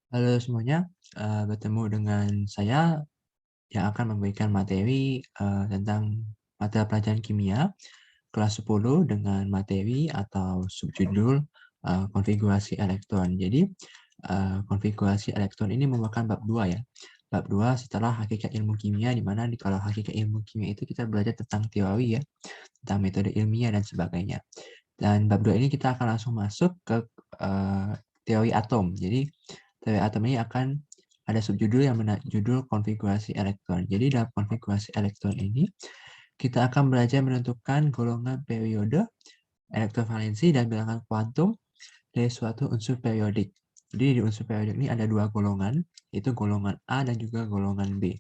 Halo semuanya, bertemu dengan saya yang akan memberikan materi tentang mata pelajaran kimia kelas 10 dengan materi atau subjudul konfigurasi elektron. Jadi, konfigurasi elektron ini merupakan bab 2 ya. Bab 2 setelah hakikat ilmu kimia, di mana kalau hakikat ilmu kimia itu kita belajar tentang teori ya, tentang metode ilmiah dan sebagainya. Dan bab 2 ini kita akan langsung masuk ke teori atom. Jadi, teori atom ini akan ada subjudul yang judul konfigurasi elektron. Jadi, dalam konfigurasi elektron ini, kita akan belajar menentukan golongan periode, elektrovalensi, dan bilangan kuantum dari suatu unsur periodik. Jadi, di unsur periodik ini ada dua golongan, yaitu golongan A dan juga golongan B.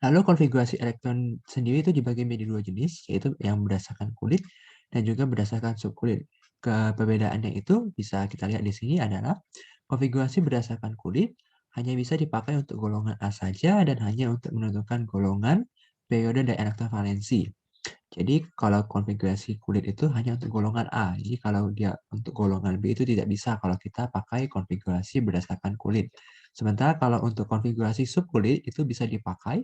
Lalu konfigurasi elektron sendiri itu dibagi menjadi dua jenis, yaitu yang berdasarkan kulit dan juga berdasarkan subkulit. Perbedaannya itu bisa kita lihat di sini adalah konfigurasi berdasarkan kulit hanya bisa dipakai untuk golongan A saja dan hanya untuk menentukan golongan, periode, dan elektrovalensi. Jadi kalau konfigurasi kulit itu hanya untuk golongan A. Jadi kalau dia untuk golongan B itu tidak bisa kalau kita pakai konfigurasi berdasarkan kulit. Sementara kalau untuk konfigurasi subkulit itu bisa dipakai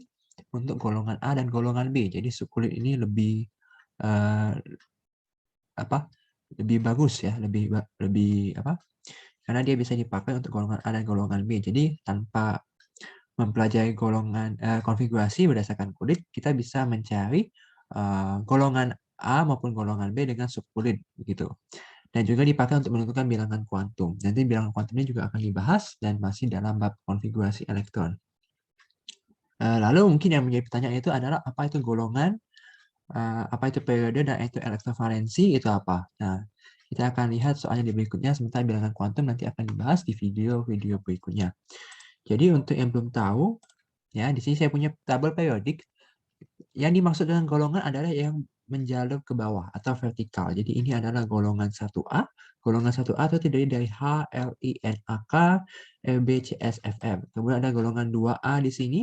untuk golongan A dan golongan B. Jadi subkulit ini lebih eh, lebih bagus ya, lebih apa? Karena dia bisa dipakai untuk golongan A dan golongan B. Jadi tanpa mempelajari konfigurasi berdasarkan kulit, kita bisa mencari golongan A maupun golongan B dengan subkulit begitu. Dan juga dipakai untuk menentukan bilangan kuantum. Nanti bilangan kuantum ini juga akan dibahas dan masih dalam bab konfigurasi elektron. Lalu mungkin yang menjadi pertanyaan itu adalah apa itu golongan, apa itu periode, dan itu elektrovalensi itu apa? Nah, kita akan lihat soalnya di berikutnya, sementara bilangan kuantum nanti akan dibahas di video-video berikutnya. Jadi untuk yang belum tahu, ya di sini saya punya tabel periodik. Yang dimaksud dengan golongan adalah yang menjalur ke bawah atau vertikal. Jadi ini adalah golongan 1A. Golongan 1A itu terdiri dari H, L, I, N, A, K, B, C, S, F, M. Kemudian ada golongan 2A di sini.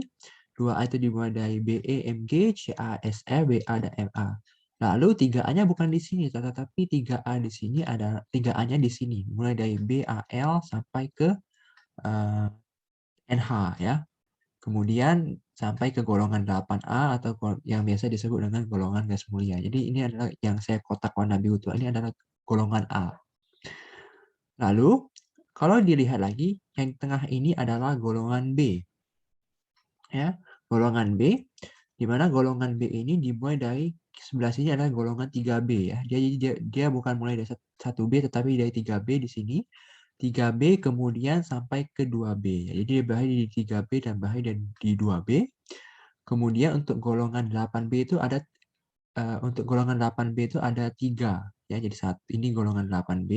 2A itu dimulai dari B, E, M, G, C, A, S, E, B, A, dan M, A. Lalu 3A-nya bukan di sini, tetapi 3A di sini ada 3A-nya di sini, mulai dari B, A, L sampai ke NH ya. Kemudian sampai ke golongan 8A atau yang biasa disebut dengan golongan gas mulia. Jadi ini adalah yang saya kotak warna biru tua, ini adalah golongan A. Lalu kalau dilihat lagi, yang tengah ini adalah golongan B. Ya, golongan B, di mana golongan B ini dimulai dari sebelah sini adalah golongan 3B ya. Dia bukan mulai dari 1B tetapi dari 3B di sini. 3B kemudian sampai ke 2B. Jadi dia berakhir di 3B dan berakhir di 2B. Kemudian untuk golongan 8B itu ada 3 ya. Jadi ini golongan 8B,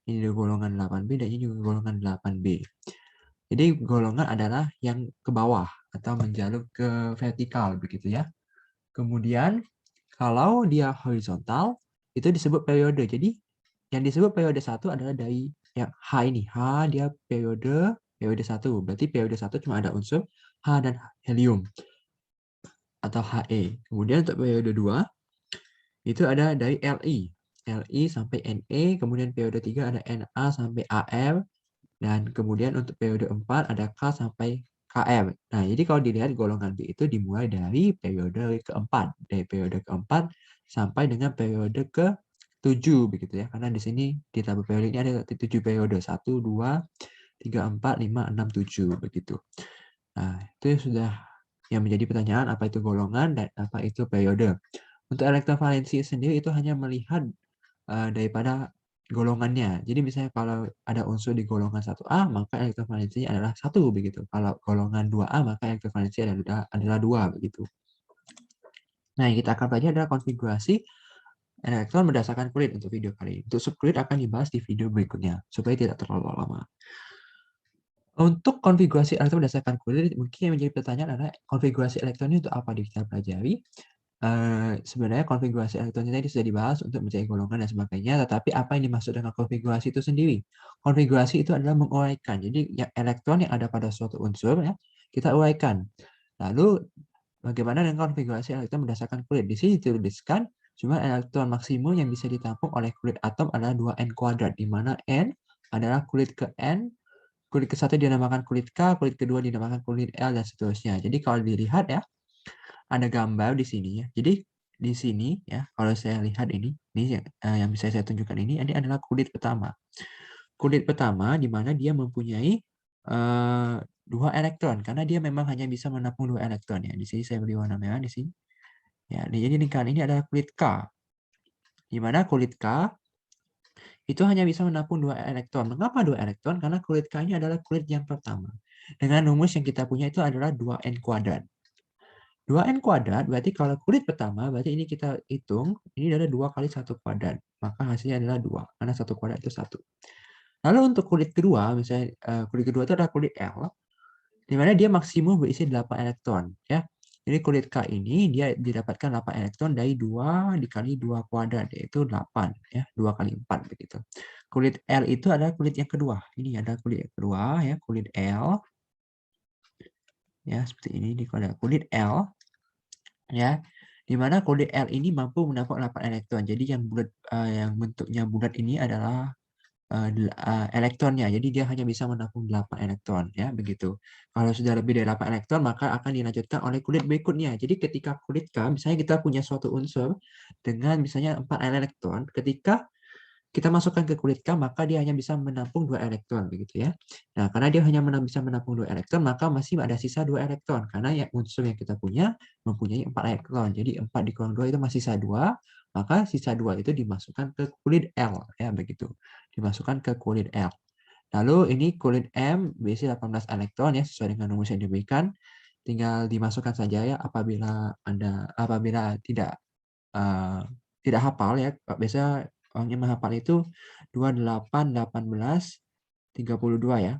ini golongan 8B, dan ini juga golongan 8B. Jadi golongan adalah yang ke bawah atau menjalur ke vertikal begitu ya. Kemudian kalau dia horizontal itu disebut periode. Jadi yang disebut periode 1 adalah dari yang H ini. H dia periode 1. Berarti periode 1 cuma ada unsur H dan helium atau He. Kemudian untuk periode 2 itu ada dari Li. Li sampai Ne, kemudian periode 3 ada Na sampai Ar, dan kemudian untuk periode 4 ada K sampai Kr. Nah, jadi kalau dilihat golongan B itu dimulai dari periode keempat. Dari periode keempat sampai dengan periode ke-7 begitu ya. Karena di sini di tabel periode ini ada 7 periode. 1, 2, 3, 4, 5, 6, 7 begitu. Nah, itu sudah yang menjadi pertanyaan apa itu golongan dan apa itu periode. Untuk elektrovalensi sendiri itu hanya melihat daripada golongannya. Jadi misalnya kalau ada unsur di golongan 1A, maka elektrovalensinya adalah 1 begitu. Kalau golongan 2A, maka elektrovalensi adalah 2 begitu. Nah, yang kita akan pelajari adalah konfigurasi elektron berdasarkan kulit untuk video kali ini. Untuk subkulit akan dibahas di video berikutnya, supaya tidak terlalu lama. Untuk konfigurasi elektron berdasarkan kulit, mungkin yang menjadi pertanyaan adalah konfigurasi elektron ini untuk apa kita pelajari? Sebenarnya konfigurasi elektron tadi sudah dibahas untuk mencari golongan dan sebagainya, tetapi apa yang dimaksud dengan konfigurasi itu sendiri? Konfigurasi itu adalah menguraikan. Jadi elektron yang ada pada suatu unsur ya, kita uraikan. Lalu bagaimana dengan konfigurasi elektron berdasarkan kulit? Di sini dituliskan jumlah elektron maksimum yang bisa ditampung oleh kulit atom adalah 2n², di mana n adalah kulit ke n kulit ke-1 dinamakan kulit K, kulit kedua dinamakan kulit L, dan seterusnya. Jadi kalau dilihat ya, ada gambar di sini ya. Jadi di sini ya, kalau saya lihat ini yang bisa saya tunjukkan ini adalah kulit pertama. Kulit pertama di mana dia mempunyai 2 elektron karena dia memang hanya bisa menampung 2 elektron ya. Di sini saya beri warna merah di sini. Ya, jadi lingkaran ini adalah kulit K. Di mana kulit K itu hanya bisa menampung 2 elektron. Mengapa 2 elektron? Karena kulit K ini adalah kulit yang pertama. Dengan rumus yang kita punya itu adalah 2n kuadrat. 2n kuadrat berarti kalau kulit pertama, berarti ini kita hitung, ini adalah 2 kali 1 kuadrat. Maka hasilnya adalah 2, karena 1 kuadrat itu 1. Lalu untuk kulit kedua, misalnya kulit kedua itu adalah kulit L, di mana dia maksimum berisi 8 elektron. Ya. Jadi kulit K ini dia didapatkan 8 elektron dari 2 dikali 2 kuadrat, yaitu 8. Ya, 2 kali 4 begitu. Kulit L itu adalah kulit yang kedua. Ini adalah kulit yang kedua, ya, kulit L. Ya, seperti ini, ada kulit L. Ya, di mana kulit L ini mampu menampung 8 elektron. Jadi yang bulat yang bentuknya bulat ini adalah elektronnya. Jadi dia hanya bisa menampung 8 elektron ya, begitu. Kalau sudah lebih dari 8 elektron maka akan dilanjutkan oleh kulit berikutnya. Jadi ketika kulit K, misalnya kita punya suatu unsur dengan misalnya 4 elektron, ketika kita masukkan ke kulit K, maka dia hanya bisa menampung 2 elektron, begitu ya. Nah, karena dia hanya bisa menampung 2 elektron, maka masih ada sisa 2 elektron. Karena ya unsur yang kita punya mempunyai 4 elektron. Jadi 4 dikurang 2 itu masih sisa 2, maka sisa 2 itu dimasukkan ke kulit L, ya begitu. Dimasukkan ke kulit L. Lalu ini kulit M berisi 18 elektron ya, sesuai dengan rumus yang diberikan. Tinggal dimasukkan saja ya apabila tidak hafal ya. Biasanya orang yang menghafal itu 28, 18, 32 ya.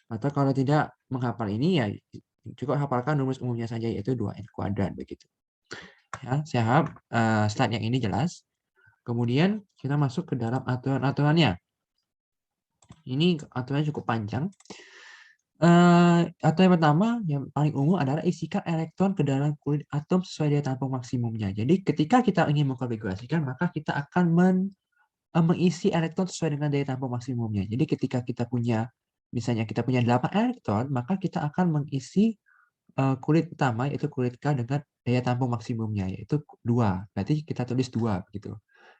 Atau kalau tidak menghafal ini ya cukup hafalkan rumus umumnya saja yaitu 2n kuadrat begitu. Ya, saya harap slide yang ini jelas. Kemudian kita masuk ke dalam aturan-aturannya. Ini aturannya cukup panjang. Aturan yang pertama yang paling umum adalah isikan elektron ke dalam kulit atom sesuai daya tampung maksimumnya. Jadi ketika kita ingin mengkonfigurasikan maka kita akan mengisi elektron sesuai dengan daya tampung maksimumnya. Jadi ketika kita punya, misalnya kita punya 8 elektron, maka kita akan mengisi kulit utama, yaitu kulit K dengan daya tampung maksimumnya, yaitu 2. Berarti kita tulis 2, gitu.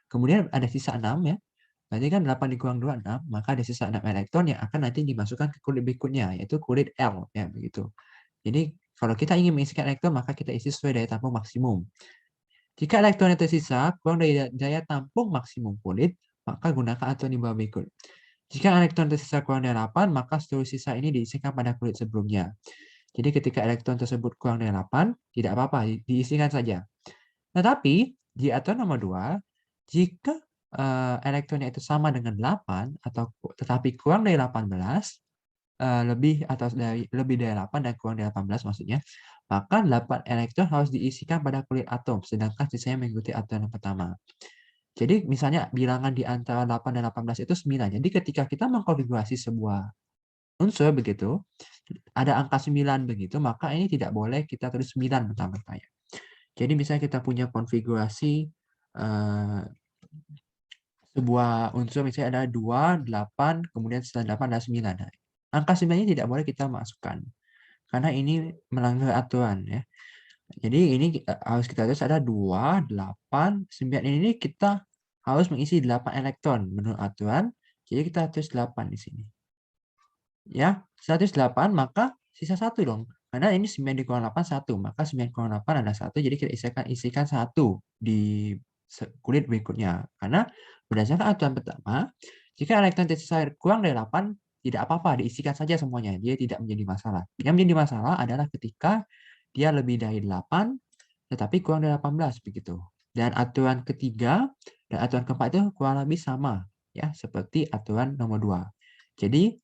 Kemudian ada sisa 6 ya. Berarti kan 8 dikurang 2, 6. Maka ada sisa 6 elektron yang akan nanti dimasukkan ke kulit berikutnya, yaitu kulit L. Ya, begitu. Jadi kalau kita ingin mengisikan elektron, maka kita isi sesuai daya tampung maksimum. Jika elektron yang tersisa kurang dari daya tampung maksimum kulit, maka gunakan aturan di bawah berikut. Jika elektron tersisa kurang dari 8, maka seluruh sisa ini diisikan pada kulit sebelumnya. Jadi ketika elektron tersebut kurang dari 8, tidak apa-apa, diisikan saja. Tetapi di aturan nomor 2, jika elektronnya itu sama dengan 8, atau tetapi kurang dari 18, lebih dari 8 dan kurang dari 18 maksudnya, maka 8 elektron harus diisikan pada kulit atom, sedangkan sisanya mengikuti aturan yang pertama. Jadi misalnya bilangan di antara 8 dan 18 itu 9. Jadi ketika kita mengkonfigurasi sebuah unsur begitu, ada angka 9 begitu, maka ini tidak boleh kita tulis 9 mentah-mentah. Jadi misalnya kita punya konfigurasi sebuah unsur misalnya ada 2, 8, kemudian setelah 8 ada 9. Nah, angka 9 ini tidak boleh kita masukkan. Karena ini melanggar aturan ya. Jadi ini harus kita tulis ada 2, 8, 9 ini kita harus mengisi 8 elektron menurut aturan. Jadi kita tulis 8 di sini. Ya, 108 maka sisa 1 dong. Karena ini 9 dikurang 8 1, maka 9 kurang 8 ada 1, jadi kita isikan 1 di kulit berikutnya. Karena berdasarkan aturan pertama, jika elektron tersisa kurang dari 8, tidak apa-apa, diisikan saja semuanya, dia tidak menjadi masalah. Yang menjadi masalah adalah ketika dia lebih dari 8, tetapi kurang dari 18 begitu. Dan aturan ketiga dan aturan keempat itu kurang lebih sama, ya, seperti aturan nomor 2. Jadi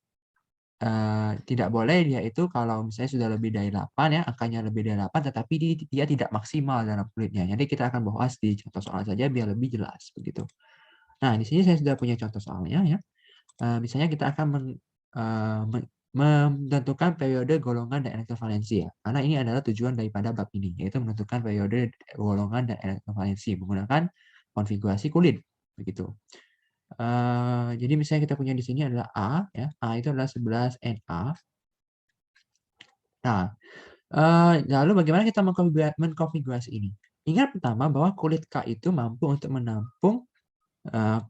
tidak boleh dia itu kalau misalnya sudah lebih dari 8 ya, angkanya lebih dari 8, tetapi dia tidak maksimal dalam kulitnya. Jadi kita akan bahas di contoh soal saja biar lebih jelas begitu. Nah, di sini saya sudah punya contoh soalnya ya. Misalnya kita akan menentukan periode golongan dan elektrovalensi ya. Karena ini adalah tujuan daripada bab ini, yaitu menentukan periode golongan dan elektrovalensi menggunakan konfigurasi kulit begitu. Jadi misalnya kita punya di sini adalah A, ya. A itu adalah 11 NA. Nah, lalu bagaimana kita mengkonfigurasi ini? Ingat pertama bahwa kulit K itu mampu untuk menampung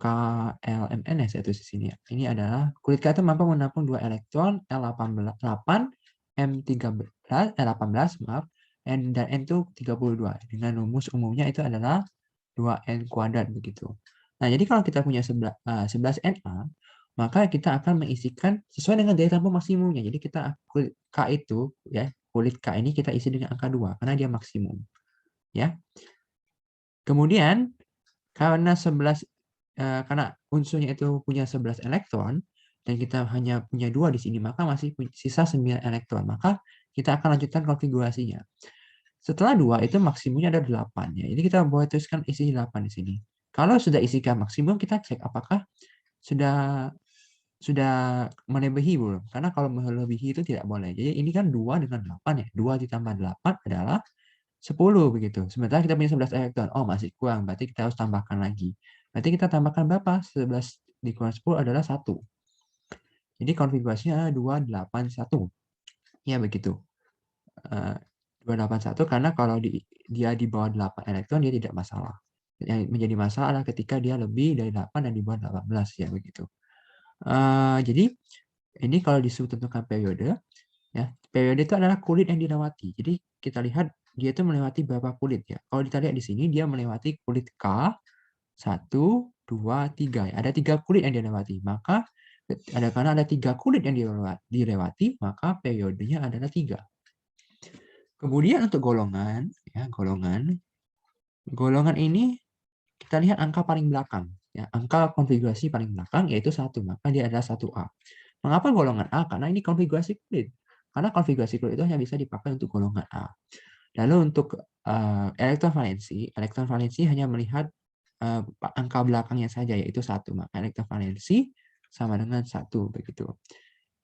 KLMNS itu di sini ya. Ini adalah kulit K itu mampu menampung 2 elektron L8, M18, maaf, dan N itu 32. Dengan rumus umumnya itu adalah 2N kuadrat begitu. Nah, jadi kalau kita punya 11 Na, maka kita akan mengisikan sesuai dengan daya tampung maksimumnya. Jadi kita kulit K itu ya, kulit K ini kita isi dengan angka 2 karena dia maksimum. Ya. Kemudian karena karena unsurnya itu punya 11 elektron dan kita hanya punya 2 di sini, maka masih sisa 9 elektron. Maka kita akan lanjutkan konfigurasinya. Setelah 2 itu maksimumnya ada 8 ya. Jadi kita boleh tuliskan isi 8 di sini. Kalau sudah isikan maksimum, kita cek apakah sudah melebihi belum. Karena kalau melebihi itu tidak boleh. Jadi ini kan 2 dengan 8 ya. 2 ditambah 8 adalah 10 begitu. Sementara kita punya 11 elektron. Oh, masih kurang. Berarti kita harus tambahkan lagi. Berarti kita tambahkan berapa? 11 dikurang 10 adalah 1. Jadi konfigurasinya 281. Ya begitu. 281 karena kalau dia di bawah 8 elektron dia tidak masalah. Yang menjadi masalah adalah ketika dia lebih dari 8 dan di bawah 18 ya begitu. Jadi ini kalau disuruh tentukan periode ya, periode itu adalah kulit yang dilewati. Jadi kita lihat dia itu melewati berapa kulit ya. Kalau kita lihat di sini dia melewati kulit K 1, 2, 3 ya. Ada 3 kulit yang dilewati. Maka karena ada 3 kulit yang dilewati, maka periodenya adalah 3. Kemudian untuk golongan, ya, golongan ini kita lihat angka paling belakang, ya, angka konfigurasi paling belakang yaitu 1, maka dia adalah 1A. Mengapa golongan A? Karena ini konfigurasi kulit. Karena konfigurasi kulit itu hanya bisa dipakai untuk golongan A. Lalu untuk elektron valensi hanya melihat angka belakangnya saja yaitu 1, maka elektron valensi sama dengan 1 begitu.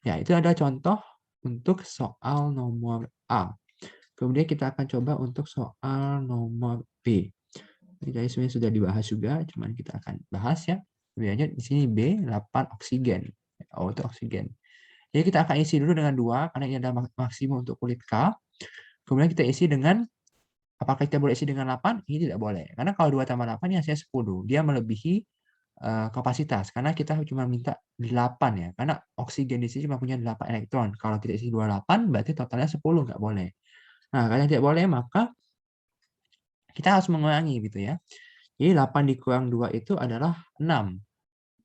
Ya, itu ada contoh untuk soal nomor A. Kemudian kita akan coba untuk soal nomor B. Ini tadi sebenarnya sudah dibahas juga, cuman kita akan bahas ya. Sebenarnya di sini B, 8 oksigen. O itu oksigen. Jadi kita akan isi dulu dengan 2, karena ini adalah maksimum untuk kulit K. Kemudian kita isi dengan, apakah kita boleh isi dengan 8? Ini tidak boleh. Karena kalau 2 tambah 8 ini hasilnya 10. Dia melebihi kapasitas, karena kita cuma minta 8 ya. Karena oksigen di sini cuma punya 8 elektron. Kalau kita isi 28, berarti totalnya 10, nggak boleh. Nah, karena tidak boleh, maka kita harus mengurangi gitu ya. Jadi 8 dikurang 2 itu adalah 6.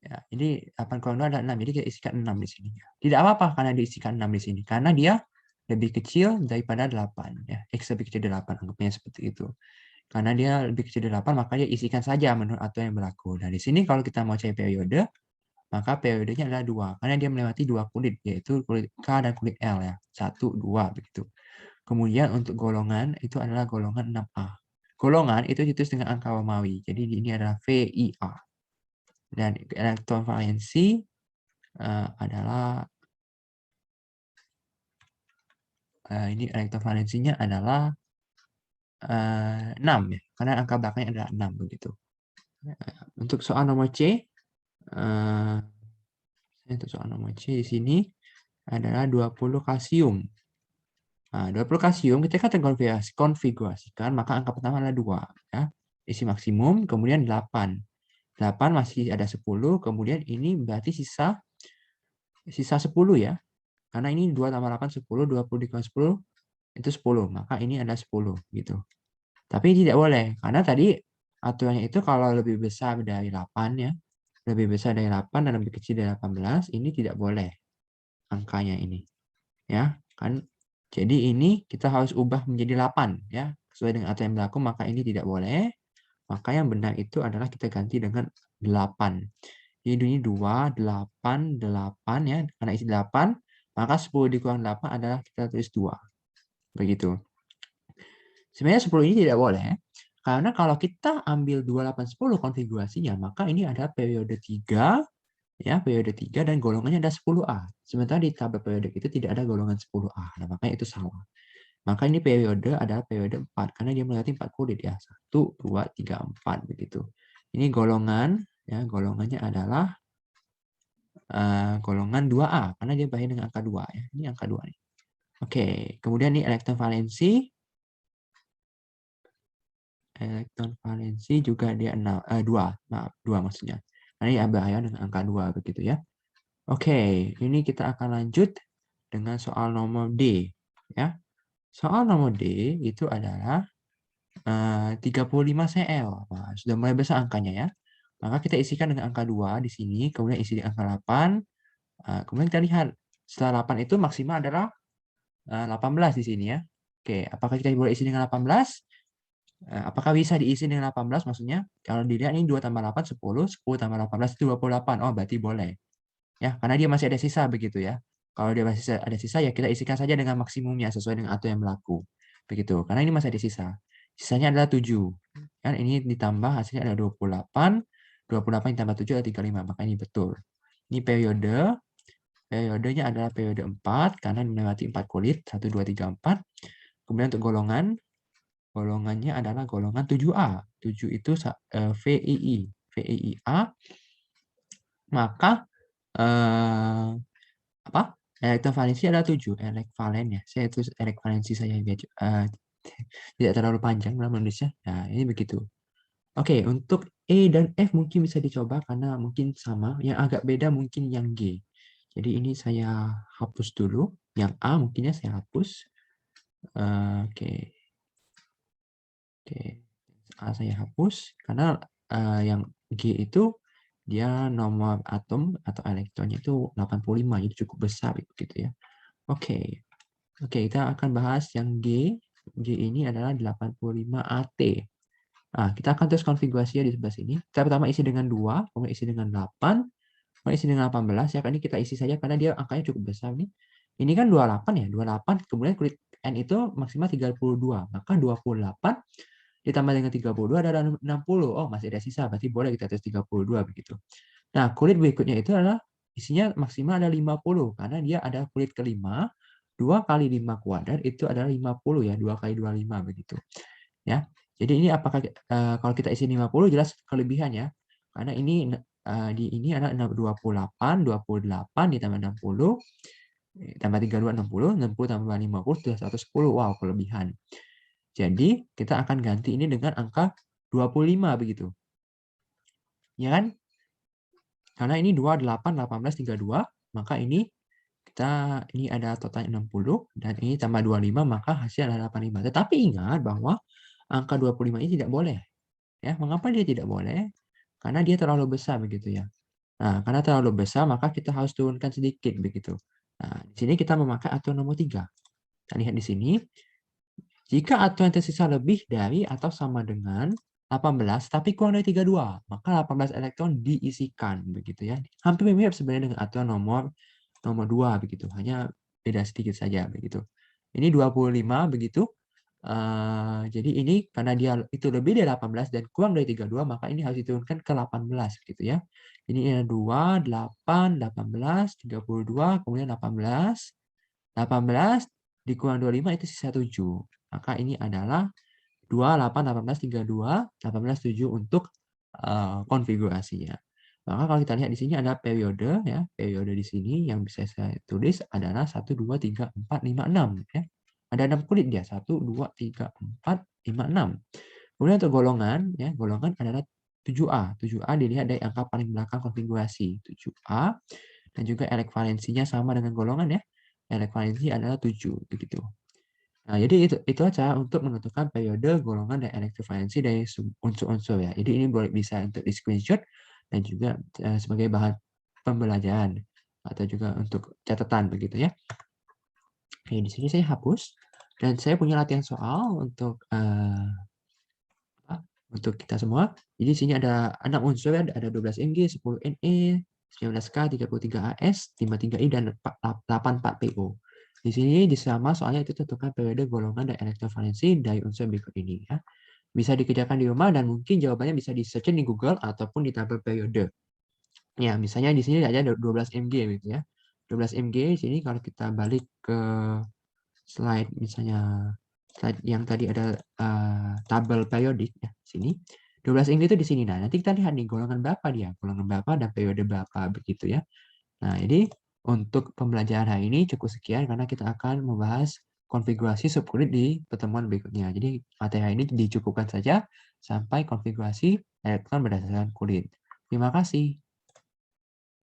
Ya, jadi 8 kurang 2 adalah 6. Jadi kita isikan 6 di sini. Tidak apa-apa karena diisikan 6 di sini. Karena dia lebih kecil daripada 8. Ya. X lebih kecil dari 8. Anggapnya seperti itu. Karena dia lebih kecil dari 8, maka dia isikan saja menurut aturan yang berlaku. Nah, di sini kalau kita mau cari periode, maka periodenya adalah 2. Karena dia melewati 2 kulit, yaitu kulit K dan kulit L ya. 1, 2 begitu. Kemudian untuk golongan itu adalah golongan 6A. Golongan itu ditulis dengan angka Romawi. Jadi ini adalah VIA. Dan elektron valensi adalah ini elektron valensinya adalah 6 ya. Karena angka belakangnya adalah 6 begitu. Untuk soal nomor C, untuk soal nomor C di sini adalah 20 kalsium. Nah, 20 kalsium kita kan konfigurasikan, maka angka pertama adalah 2. Ya. Isi maksimum, kemudian 8. 8 masih ada 10, kemudian ini berarti sisa 10 ya. Karena ini 2 tambah 8, 10, 20 dikurang 10, itu 10. Maka ini ada 10 gitu. Tapi tidak boleh, karena tadi aturannya itu kalau lebih besar dari 8 ya, lebih besar dari 8 dan lebih kecil dari 18, ini tidak boleh angkanya ini. Ya, kan? Jadi ini kita harus ubah menjadi 8 ya. Sesuai dengan aturan yang berlaku, maka ini tidak boleh. Maka yang benar itu adalah kita ganti dengan 8. Jadi ini 2, 8, 8 ya. Karena isi 8, maka 10 dikurang 8 adalah kita tulis 2. Begitu. Sebenarnya 10 ini tidak boleh. Karena kalau kita ambil 2810 konfigurasinya, maka ini ada periode 3, ya, periode 3 dan golongannya ada 10A. Sementara di tabel periode itu tidak ada golongan 10A. Nah, makanya itu salah. Maka ini periode adalah periode 4 karena dia melewati 4 kulit ya. 1, 2, 3, 4 begitu. Ini golongan Ya, golongannya adalah golongan 2A karena dia berakhir dengan angka 2 ya. Ini angka 2 nih. Oke, kemudian ini elektron valensi. Elektron valensi juga dia 2, maaf 2 maksudnya. Karena ini berakhir dengan angka 2 begitu ya. Oke, ini kita akan lanjut dengan soal nomor D ya. Soal nomor D itu adalah 35 Cl. Wah, sudah mulai besar angkanya ya. Maka kita isikan dengan angka 2 di sini, kemudian isi di angka 8. Kemudian kita lihat setelah 8 itu maksimal adalah 18 di sini ya. Oke, apakah kita boleh isi dengan 18? Apakah bisa diisi dengan 18 maksudnya? Kalau dilihat ini 2 tambah 8, 10. 10 tambah 18 itu 28. Oh, berarti boleh. Ya, karena dia masih ada sisa begitu ya. Kalau dia masih ada sisa, ya kita isikan saja dengan maksimumnya sesuai dengan aturan yang berlaku. Begitu. Karena ini masih ada sisa. Sisanya adalah 7. Kan ini ditambah hasilnya ada 28. 28 ditambah 7 adalah 35. Maka ini betul. Ini periode. Periodenya adalah periode 4 karena melewati 4 kulit. 1, 2, 3, 4. Kemudian untuk golongan, golongannya adalah golongan 7A. 7 itu VII. VIIA. Maka apa? Elektron valensi adalah 7. Elekvalen ya. Saya tulis elekvalensi saya biar tidak terlalu panjang dalam menulisnya. Nah, ini begitu. Oke, untuk E dan F mungkin bisa dicoba karena mungkin sama. Yang agak beda mungkin yang G. Jadi ini saya hapus dulu. Yang A mungkinnya saya hapus. Oke. Oke. A saya hapus karena yang G itu dia nomor atom atau elektronnya itu 85, jadi cukup besar gitu ya. Oke. Oke, kita akan bahas yang G. G ini adalah 85 AT. Nah, kita akan terus konfigurasinya di sebelah sini. Kita pertama isi dengan 2, kemudian isi dengan 8, kemudian isi dengan 18. Ya, kan ini kita isi saja karena dia angkanya cukup besar nih. Ini kan 28 ya, 28. Kemudian kulit N itu maksimal 32. Maka 28 ditambah dengan 32 adalah 60. Oh, masih ada sisa, berarti boleh kita tes 32 begitu. Nah, kulit berikutnya itu adalah isinya maksimal ada 50 karena dia ada kulit kelima. 2 kali 5 kuadrat itu adalah 50 ya, 2 kali 25 begitu. Ya. Jadi ini apakah kalau kita isi 50 jelas kelebihan ya. Karena ini di ini ada 28 ditambah 60 tambah 32 60 tambah 50 sudah 110. Wow, kelebihan. Jadi kita akan ganti ini dengan angka 25 begitu. Ya kan? Karena ini 28, 18, 32, maka ini ada total 60 dan ini tambah 25 maka hasil adalah 85. Tetapi ingat bahwa angka 25 ini tidak boleh. Ya, mengapa dia tidak boleh? Karena dia terlalu besar begitu ya. Nah, karena terlalu besar maka kita harus turunkan sedikit begitu. Nah, di sini kita memakai aturan nomor 3. Kita lihat di sini. Jika aturan tersisa lebih dari atau sama dengan 18 tapi kurang dari 32, maka 18 elektron diisikan begitu ya. Hampir mirip sebenarnya dengan aturan nomor 2 begitu, hanya beda sedikit saja begitu. Ini 25 begitu. Jadi ini karena dia itu lebih dari 18 dan kurang dari 32, maka ini harus diturunkan ke 18 gitu ya. Ini ada 2, 8, 18, 32, kemudian 18. 18 dikurang 25 itu sisa 7. Maka ini adalah 2, 8, 18, 32, 18, 7 untuk konfigurasinya. Maka kalau kita lihat di sini ada periode ya, periode di sini yang bisa saya tulis adalah 1 2 3 4 5 6 ya. Ada 6 kulit dia, 1 2 3 4 5 6. Kemudian untuk golongan ya, golongan adalah 7A. 7A dilihat dari angka paling belakang konfigurasi, 7A dan juga elekvalensinya sama dengan golongan ya. Elekvalensi adalah 7 begitu. Nah, jadi itu aja untuk menentukan periode, golongan, dan elektrovalensi dari unsur-unsur ya. Jadi ini boleh bisa untuk di screenshot dan juga sebagai bahan pembelajaran atau juga untuk catatan begitu ya. Oke, di sini saya hapus dan saya punya latihan soal untuk kita semua. Jadi di sini ada 6 unsur ya, ada 12 Mg, 10 Ne, 19K, 33 As, 53 I dan 84 Po. Di sini sama soalnya itu tentukan periode, golongan, dan elektrovalensi dari unsur berikut ini ya. Bisa dikerjakan di rumah dan mungkin jawabannya bisa di-search di Google ataupun di tabel periode. Ya, misalnya di sini ada 12 Mg gitu ya. 12 Mg di sini kalau kita balik ke slide misalnya slide yang tadi ada tabel periodik ya sini. 12 ini tuh di sini. Nah, nanti kita lihat nih golongan berapa dia, golongan berapa dan periode berapa begitu ya. Nah, jadi untuk pembelajaran hari ini cukup sekian karena kita akan membahas konfigurasi subkulit di pertemuan berikutnya. Jadi materi hari ini dicukupkan saja sampai konfigurasi elektron berdasarkan kulit. Terima kasih.